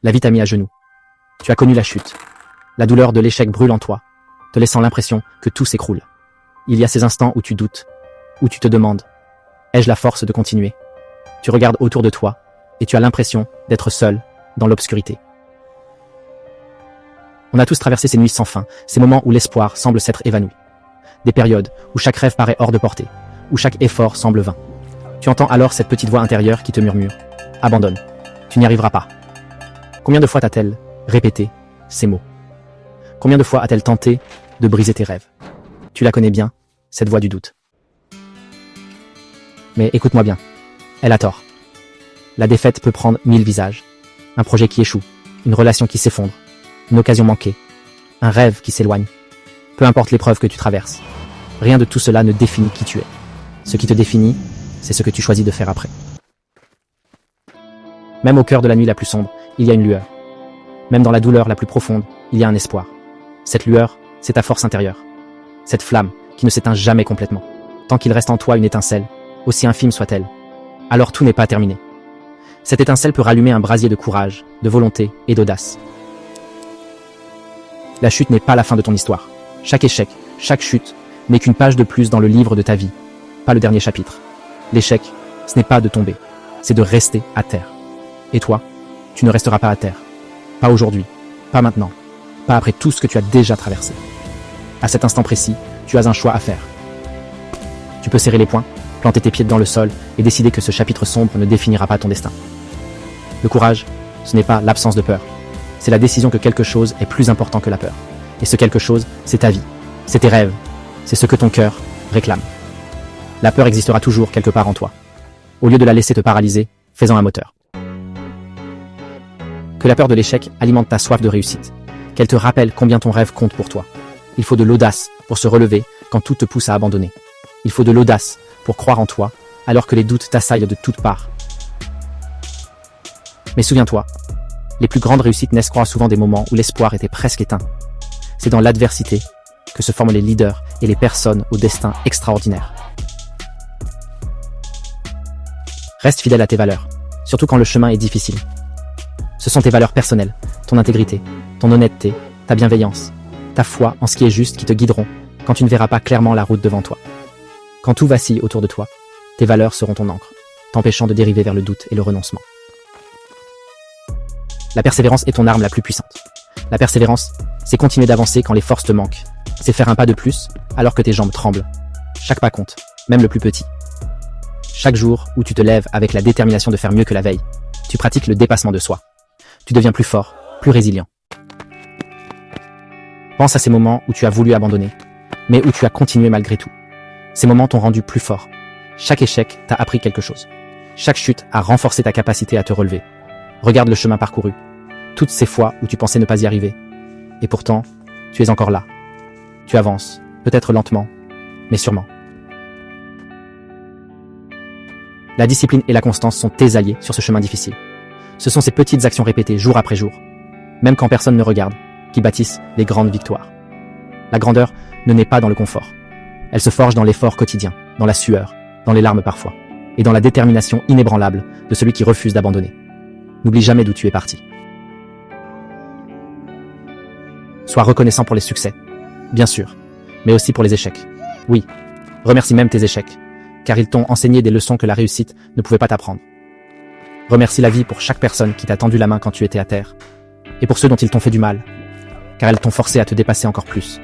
La vie t'a mis à genoux. Tu as connu la chute. La douleur de l'échec brûle en toi, te laissant l'impression que tout s'écroule. Il y a ces instants où tu doutes, où tu te demandes « Ai-je la force de continuer ?» Tu regardes autour de toi et tu as l'impression d'être seul dans l'obscurité. On a tous traversé ces nuits sans fin, ces moments où l'espoir semble s'être évanoui. Des périodes où chaque rêve paraît hors de portée, où chaque effort semble vain. Tu entends alors cette petite voix intérieure qui te murmure « Abandonne, tu n'y arriveras pas ». Combien de fois t'a-t-elle répété ces mots? Combien de fois a-t-elle tenté de briser tes rêves? Tu la connais bien, cette voix du doute. Mais écoute-moi bien, elle a tort. La défaite peut prendre 1000 visages. Un projet qui échoue, une relation qui s'effondre, une occasion manquée, un rêve qui s'éloigne. Peu importe l'épreuve que tu traverses, rien de tout cela ne définit qui tu es. Ce qui te définit, c'est ce que tu choisis de faire après. Même au cœur de la nuit la plus sombre, il y a une lueur. Même dans la douleur la plus profonde, il y a un espoir. Cette lueur, c'est ta force intérieure. Cette flamme qui ne s'éteint jamais complètement. Tant qu'il reste en toi une étincelle, aussi infime soit-elle, alors tout n'est pas terminé. Cette étincelle peut rallumer un brasier de courage, de volonté et d'audace. La chute n'est pas la fin de ton histoire. Chaque échec, chaque chute, n'est qu'une page de plus dans le livre de ta vie, pas le dernier chapitre. L'échec, ce n'est pas de tomber, c'est de rester à terre. Et toi, tu ne resteras pas à terre. Pas aujourd'hui, pas maintenant, pas après tout ce que tu as déjà traversé. À cet instant précis, tu as un choix à faire. Tu peux serrer les poings, planter tes pieds dans le sol et décider que ce chapitre sombre ne définira pas ton destin. Le courage, ce n'est pas l'absence de peur. C'est la décision que quelque chose est plus important que la peur. Et ce quelque chose, c'est ta vie, c'est tes rêves, c'est ce que ton cœur réclame. La peur existera toujours quelque part en toi. Au lieu de la laisser te paralyser, fais-en un moteur. Que la peur de l'échec alimente ta soif de réussite. Qu'elle te rappelle combien ton rêve compte pour toi. Il faut de l'audace pour se relever quand tout te pousse à abandonner. Il faut de l'audace pour croire en toi alors que les doutes t'assaillent de toutes parts. Mais souviens-toi, les plus grandes réussites naissent souvent des moments où l'espoir était presque éteint. C'est dans l'adversité que se forment les leaders et les personnes au destin extraordinaire. Reste fidèle à tes valeurs, surtout quand le chemin est difficile. Ce sont tes valeurs personnelles, ton intégrité, ton honnêteté, ta bienveillance, ta foi en ce qui est juste qui te guideront quand tu ne verras pas clairement la route devant toi. Quand tout vacille autour de toi, tes valeurs seront ton encre, t'empêchant de dériver vers le doute et le renoncement. La persévérance est ton arme la plus puissante. La persévérance, c'est continuer d'avancer quand les forces te manquent. C'est faire un pas de plus alors que tes jambes tremblent. Chaque pas compte, même le plus petit. Chaque jour où tu te lèves avec la détermination de faire mieux que la veille, tu pratiques le dépassement de soi. Tu deviens plus fort, plus résilient. Pense à ces moments où tu as voulu abandonner, mais où tu as continué malgré tout. Ces moments t'ont rendu plus fort. Chaque échec t'a appris quelque chose. Chaque chute a renforcé ta capacité à te relever. Regarde le chemin parcouru. Toutes ces fois où tu pensais ne pas y arriver. Et pourtant, tu es encore là. Tu avances, peut-être lentement, mais sûrement. La discipline et la constance sont tes alliés sur ce chemin difficile. Ce sont ces petites actions répétées jour après jour, même quand personne ne regarde, qui bâtissent les grandes victoires. La grandeur ne naît pas dans le confort. Elle se forge dans l'effort quotidien, dans la sueur, dans les larmes parfois, et dans la détermination inébranlable de celui qui refuse d'abandonner. N'oublie jamais d'où tu es parti. Sois reconnaissant pour les succès, bien sûr, mais aussi pour les échecs. Oui, remercie même tes échecs, car ils t'ont enseigné des leçons que la réussite ne pouvait pas t'apprendre. Remercie la vie pour chaque personne qui t'a tendu la main quand tu étais à terre, et pour ceux dont ils t'ont fait du mal, car elles t'ont forcé à te dépasser encore plus.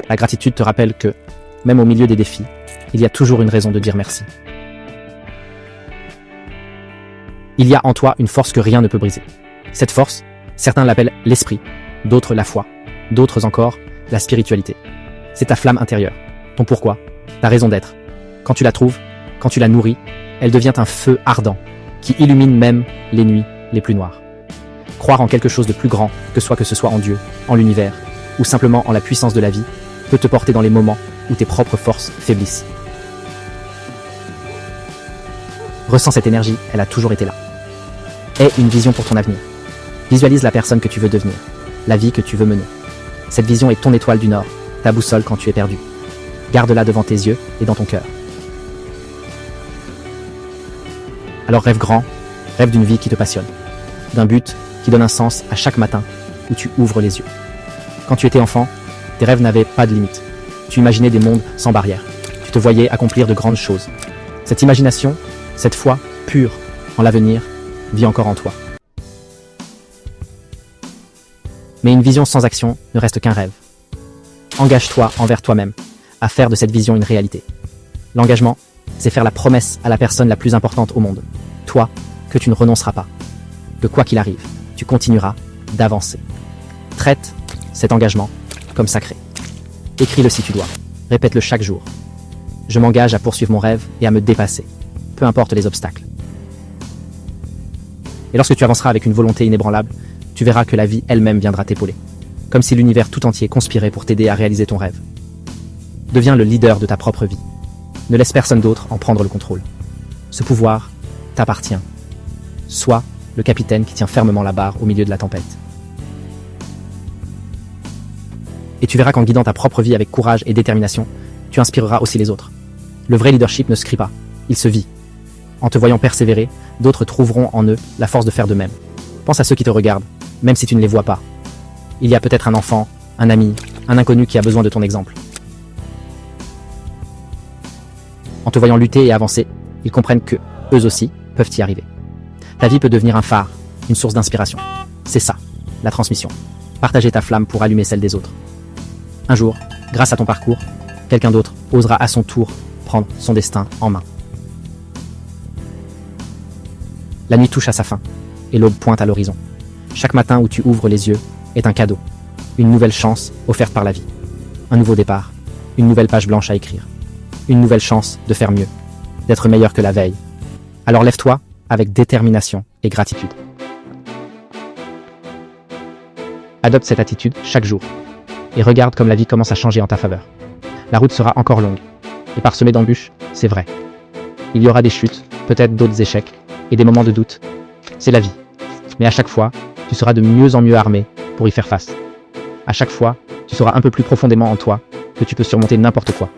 La gratitude te rappelle que, même au milieu des défis, il y a toujours une raison de dire merci. Il y a en toi une force que rien ne peut briser. Cette force, certains l'appellent l'esprit, d'autres la foi, d'autres encore la spiritualité. C'est ta flamme intérieure, ton pourquoi, ta raison d'être. Quand tu la trouves, quand tu la nourris, elle devient un feu ardent qui illumine même les nuits les plus noires. Croire en quelque chose de plus grand que ce soit en Dieu, en l'univers, ou simplement en la puissance de la vie, peut te porter dans les moments où tes propres forces faiblissent. Ressens cette énergie, elle a toujours été là. Aie une vision pour ton avenir. Visualise la personne que tu veux devenir, la vie que tu veux mener. Cette vision est ton étoile du Nord, ta boussole quand tu es perdu. Garde-la devant tes yeux et dans ton cœur. Alors rêve grand, rêve d'une vie qui te passionne, d'un but qui donne un sens à chaque matin où tu ouvres les yeux. Quand tu étais enfant, tes rêves n'avaient pas de limite. Tu imaginais des mondes sans barrières. Tu te voyais accomplir de grandes choses. Cette imagination, cette foi pure en l'avenir, vit encore en toi. Mais une vision sans action ne reste qu'un rêve. Engage-toi envers toi-même à faire de cette vision une réalité. L'engagement, c'est faire la promesse à la personne la plus importante au monde, toi, que tu ne renonceras pas, que quoi qu'il arrive, tu continueras d'avancer. Traite cet engagement comme sacré. Écris-le si tu dois, répète-le chaque jour. Je m'engage à poursuivre mon rêve et à me dépasser, peu importe les obstacles. Et lorsque tu avanceras avec une volonté inébranlable, tu verras que la vie elle-même viendra t'épauler, comme si l'univers tout entier conspirait pour t'aider à réaliser ton rêve. Deviens le leader de ta propre vie. Ne laisse personne d'autre en prendre le contrôle. Ce pouvoir t'appartient. Sois le capitaine qui tient fermement la barre au milieu de la tempête. Et tu verras qu'en guidant ta propre vie avec courage et détermination, tu inspireras aussi les autres. Le vrai leadership ne se crie pas, il se vit. En te voyant persévérer, d'autres trouveront en eux la force de faire de même. Pense à ceux qui te regardent, même si tu ne les vois pas. Il y a peut-être un enfant, un ami, un inconnu qui a besoin de ton exemple. En te voyant lutter et avancer, ils comprennent que, eux aussi, peuvent y arriver. Ta vie peut devenir un phare, une source d'inspiration. C'est ça, la transmission. Partager ta flamme pour allumer celle des autres. Un jour, grâce à ton parcours, quelqu'un d'autre osera à son tour prendre son destin en main. La nuit touche à sa fin, et l'aube pointe à l'horizon. Chaque matin où tu ouvres les yeux est un cadeau, une nouvelle chance offerte par la vie. Un nouveau départ, une nouvelle page blanche à écrire. Une nouvelle chance de faire mieux, d'être meilleur que la veille. Alors lève-toi avec détermination et gratitude. Adopte cette attitude chaque jour et regarde comme la vie commence à changer en ta faveur. La route sera encore longue et parsemée d'embûches, c'est vrai. Il y aura des chutes, peut-être d'autres échecs et des moments de doute. C'est la vie. Mais à chaque fois, tu seras de mieux en mieux armé pour y faire face. À chaque fois, tu sauras un peu plus profondément en toi que tu peux surmonter n'importe quoi.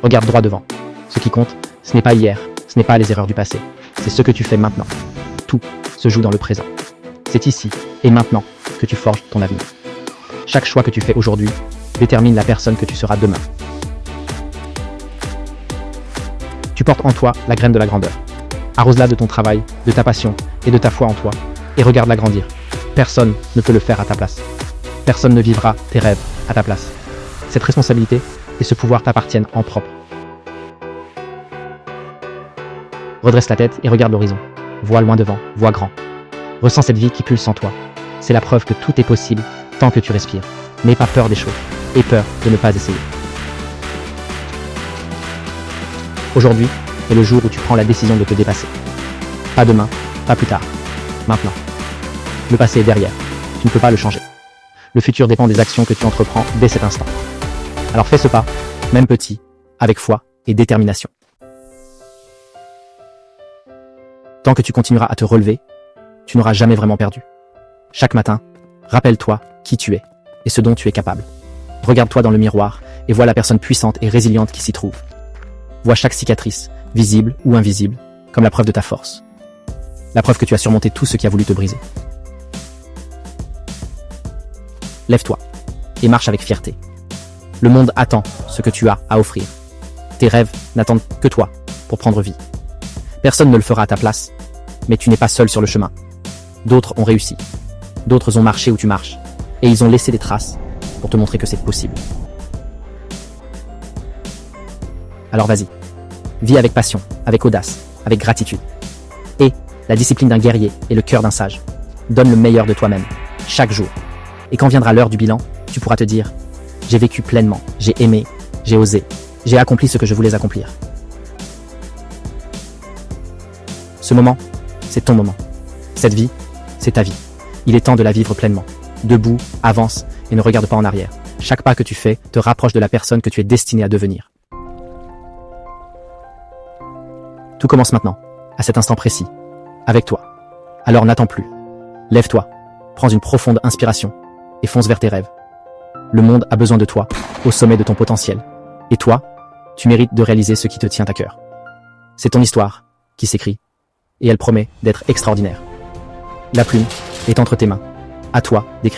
Regarde droit devant. Ce qui compte, ce n'est pas hier, ce n'est pas les erreurs du passé, c'est ce que tu fais maintenant. Tout se joue dans le présent. C'est ici et maintenant que tu forges ton avenir. Chaque choix que tu fais aujourd'hui détermine la personne que tu seras demain. Tu portes en toi la graine de la grandeur. Arrose-la de ton travail, de ta passion et de ta foi en toi, et regarde-la grandir. Personne ne peut le faire à ta place. Personne ne vivra tes rêves à ta place. Cette responsabilité et ce pouvoir t'appartiennent en propre. Redresse la tête et regarde l'horizon. Vois loin devant, vois grand. Ressens cette vie qui pulse en toi. C'est la preuve que tout est possible tant que tu respires. N'aie pas peur des choses. Aie peur de ne pas essayer. Aujourd'hui est le jour où tu prends la décision de te dépasser. Pas demain, pas plus tard. Maintenant. Le passé est derrière. Tu ne peux pas le changer. Le futur dépend des actions que tu entreprends dès cet instant. Alors fais ce pas, même petit, avec foi et détermination. Tant que tu continueras à te relever, tu n'auras jamais vraiment perdu. Chaque matin, rappelle-toi qui tu es et ce dont tu es capable. Regarde-toi dans le miroir et vois la personne puissante et résiliente qui s'y trouve. Vois chaque cicatrice, visible ou invisible, comme la preuve de ta force. La preuve que tu as surmonté tout ce qui a voulu te briser. Lève-toi et marche avec fierté. Le monde attend ce que tu as à offrir. Tes rêves n'attendent que toi pour prendre vie. Personne ne le fera à ta place, mais tu n'es pas seul sur le chemin. D'autres ont réussi. D'autres ont marché où tu marches. Et ils ont laissé des traces pour te montrer que c'est possible. Alors vas-y. Vis avec passion, avec audace, avec gratitude. Et la discipline d'un guerrier et le cœur d'un sage. Donne le meilleur de toi-même, chaque jour. Et quand viendra l'heure du bilan, tu pourras te dire « J'ai vécu pleinement, j'ai aimé, j'ai osé, j'ai accompli ce que je voulais accomplir. » Ce moment, c'est ton moment. Cette vie, c'est ta vie. Il est temps de la vivre pleinement. Debout, avance et ne regarde pas en arrière. Chaque pas que tu fais te rapproche de la personne que tu es destiné à devenir. Tout commence maintenant, à cet instant précis, avec toi. Alors n'attends plus. Lève-toi, prends une profonde inspiration et fonce vers tes rêves. Le monde a besoin de toi, au sommet de ton potentiel. Et toi, tu mérites de réaliser ce qui te tient à cœur. C'est ton histoire qui s'écrit. et elle promet d'être extraordinaire. La plume est entre tes mains. À toi d'écrire.